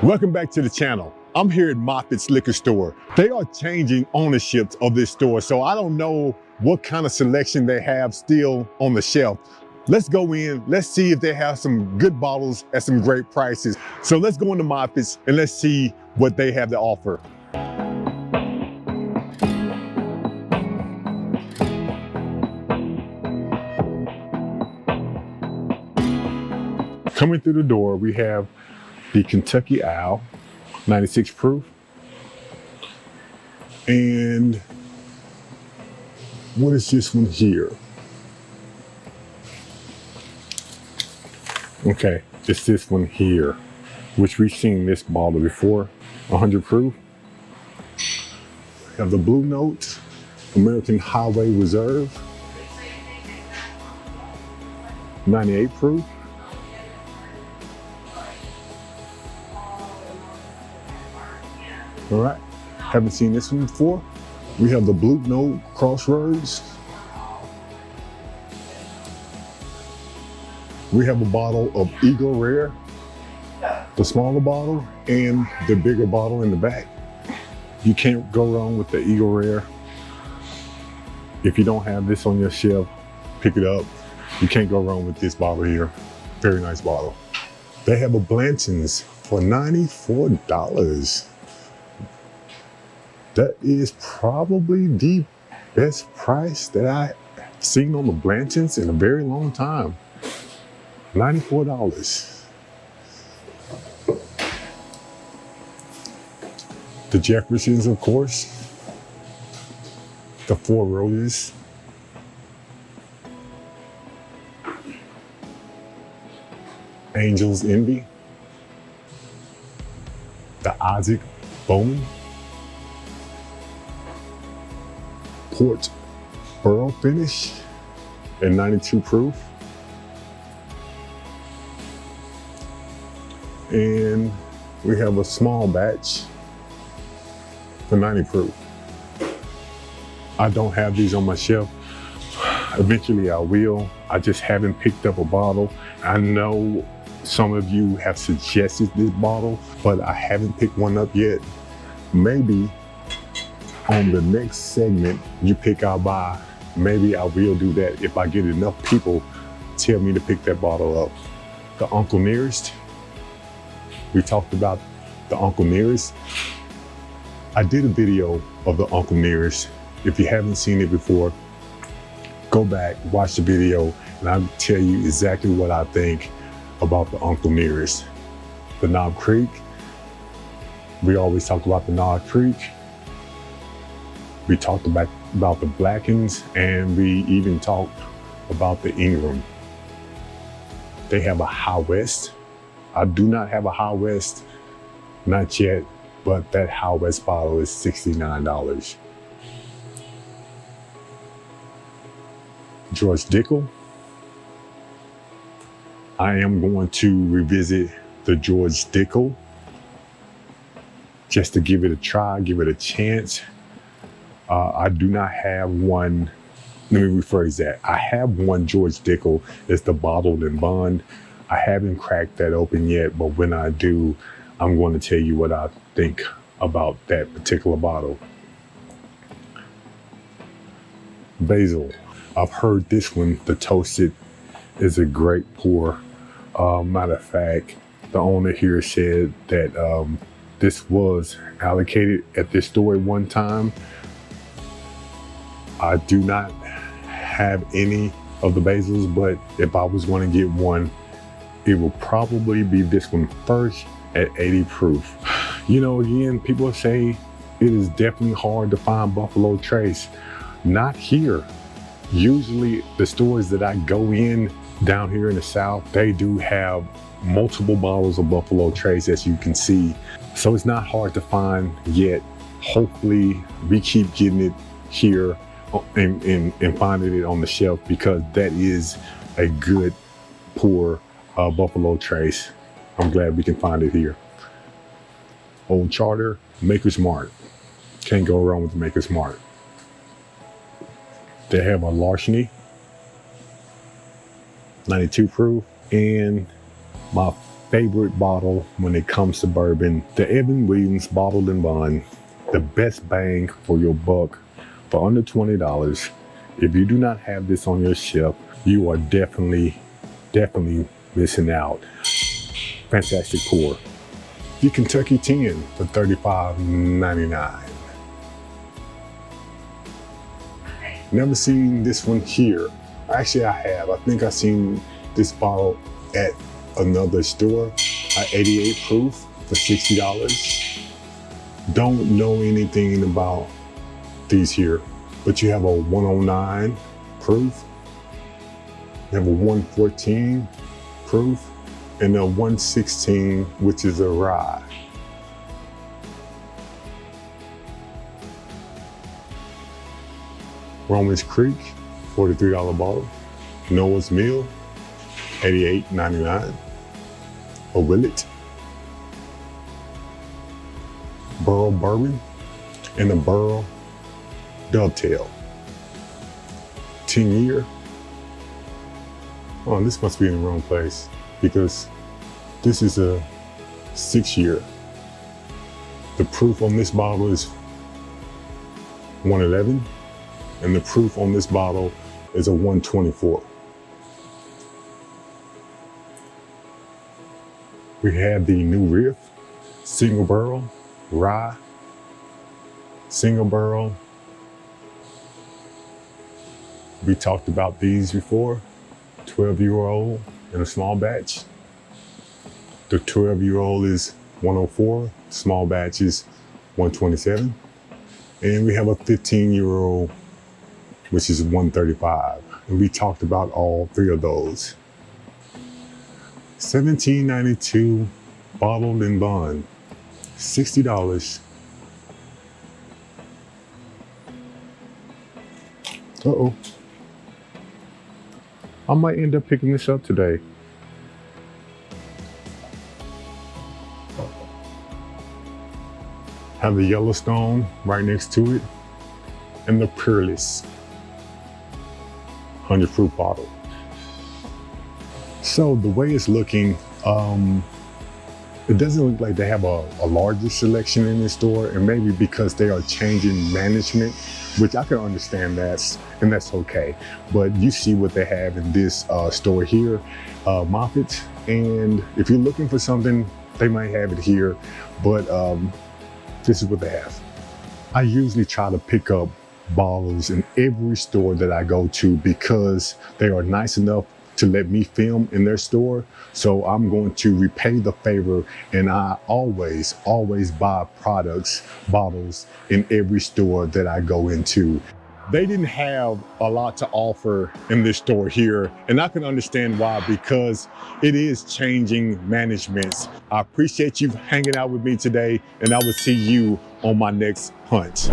Welcome back to the channel. I'm here at Moffett's Liquor Store. They are changing ownerships of this store, so I don't know what kind of selection they have still on the shelf. Let's go in, let's see if they have some good bottles at some great prices. So let's go into Moffett's and let's see what they have to offer. Coming through the door, we have the Kentucky Owl, 96 proof. And what is this one here? Okay, it's this one here, which we've seen this bottle before, 100 proof. We have the Blue Note, American Highway Reserve, 98 proof. All right, haven't seen this one before. We have the Blue Note Crossroads. We have a bottle of Eagle Rare, the smaller bottle and the bigger bottle in the back. You can't go wrong with the Eagle Rare. If you don't have this on your shelf, pick it up. You can't go wrong with this bottle here. Very nice bottle. They have a Blanton's for $94. That is probably the best price that I've seen on the Blanton's in a very long time. $94. The Jeffersons, of course. The Four Roses. Angel's Envy. The Isaac Bowman. Port Burrow finish at 92 proof. And we have a small batch for 90 proof. I don't have these on my shelf. Eventually I will. I just haven't picked up a bottle. I know some of you have suggested this bottle, but I haven't picked one up yet. Maybe on the next segment, you pick, I'll buy. Maybe I will do that if I get enough people tell me to pick that bottle up. The Uncle Nearest. We talked about the Uncle Nearest. I did a video of the Uncle Nearest. If you haven't seen it before, go back, watch the video, and I'll tell you exactly what I think about the Uncle Nearest. The Knob Creek. We always talk about the Knob Creek. We talked about the Blackens, and we even talked about the Ingram. They have a High West. I do not have a High West, not yet, but that High West bottle is $69. George Dickel. I am going to revisit the George Dickel just to give it a try, give it a chance. I do not have one. Let me rephrase that. I have one George Dickel. It's the bottled and bond. I haven't cracked that open yet, but when I do, I'm going to tell you what I think about that particular bottle. Basil. I've heard this one, the Toasted, is a great pour. Matter of fact, the owner here said that this was allocated at this store at one time. I do not have any of the Basils, but if I was going to get one, it will probably be this one first at 80 proof. You know, again, people say it is definitely hard to find Buffalo Trace. Not here. Usually the stores that I go in down here in the South, they do have multiple bottles of Buffalo Trace, as you can see. So it's not hard to find yet. Hopefully we keep getting it here and finding it on the shelf, because that is a good pour Buffalo Trace. I'm glad we can find it here. Old Charter, Maker's Mark. Can't go wrong with the Maker's Mark. They have a Larceny, 92 proof, and my favorite bottle when it comes to bourbon, the Evan Williams Bottled in Bond, the best bang for your buck for under $20. If you do not have this on your shelf, you are definitely missing out. Fantastic pour. The Kentucky 10 for $35.99. Never seen this one here. Actually, I have. I think I seen this bottle at another store, 88 proof for $60. Don't know anything about these here, but you have a 109 proof, you have a 114 proof, and a 116, which is a rye. Romans Creek, $43 bottle. Noah's Mill, $88.99. A Willet, Burl Bourbon, and a Burl Dovetail. 10-year. Oh, this must be in the wrong place because this is a 6-year. The proof on this bottle is 111, and the proof on this bottle is a 124. We have the New Riff, single barrel, rye, single barrel. We talked about these before, 12-year-old in a small batch. The 12-year-old is 104, small batch is 127. And we have a 15-year-old, which is 135. And we talked about all three of those. $17.92 Bottled in Bond, $60. Uh-oh. I might end up picking this up today. Have the Yellowstone right next to it, and the Peerless 100 proof bottle. So the way it's looking, it doesn't look like they have a larger selection in this store, and maybe because they are changing management, which I can understand that, and that's okay. But you see what they have in this store here, Moffitt, and if you're looking for something, they might have it here, but this is what they have. I usually try to pick up bottles in every store that I go to because they are nice enough to let me film in their store. So I'm going to repay the favor, and I always buy bottles in every store that I go into. They didn't have a lot to offer in this store here, and I can understand why, because it is changing managements. I appreciate you hanging out with me today, and I will see you on my next hunt.